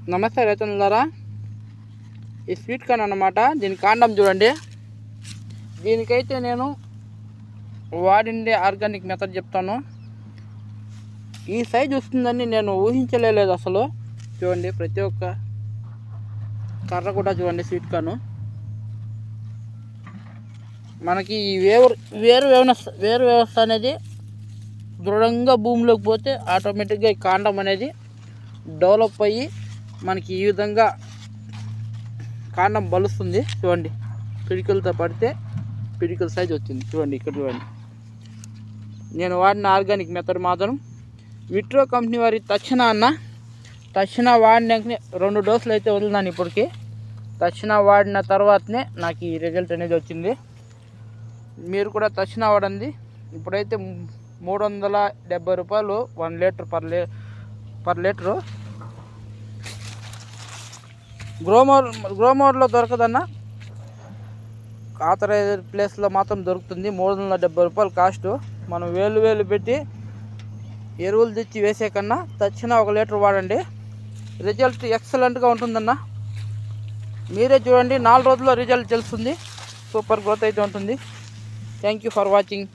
నమస్తే రైతులారా, ఈ sweet corn అన్నమాట. దీని కాండం చూడండి. దీనికైతే నేను వాడిండే ఆర్గానిక్ మెథడ్ చెప్తాను. ఈ సైజ్ వస్తుందని నేను ఊహించలేదు అసలు. చూడండి, ప్రతి ఒక్క కర్ర కూడా చూడండి. స్వీట్ కార్న్ మనకి ఈ వేరు వ్యవస్థ అనేది దృఢంగా భూమిలోకి పోతే ఆటోమేటిక్గా ఈ కాండం అనేది డెవలప్ అయ్యి మనకి ఈ విధంగా కాండం బలుస్తుంది. చూడండి, పిడికలతో పడితే పిడికల సైజ్ వచ్చింది. చూడండి, ఇక్కడ చూడండి. నేను వాడిన ఆర్గానిక్ మెథడ్ మాత్రం విట్రో కంపెనీ వారి తక్షణ వాడినాకనే 2 డోసులు అయితే వదిలినాను. ఇప్పటికి తక్షణ వాడిన తర్వాతనే నాకు ఈ రిజల్ట్ అనేది వచ్చింది. మీరు కూడా తక్షణ వాడండి. ఇప్పుడైతే 370 రూపాయలు 1 లీటర్ పర్ లీటరు. గ్రోమోర్లో దొరకదన్న, ఆథరైజ్డ్ ప్లేస్లో మాత్రం దొరుకుతుంది. 370 రూపాయలు కాస్ట్. మనం వేలు పెట్టి ఎరువులు తెచ్చి వేసే కన్నా తక్షణ 1 లీటర్ వాడండి. రిజల్ట్ ఎక్సలెంట్గా ఉంటుందన్న. మీరే చూడండి, 4 రోజుల్లో రిజల్ట్ తెలుస్తుంది. సూపర్ గ్రోత్ అయితే ఉంటుంది. Thank you for watching.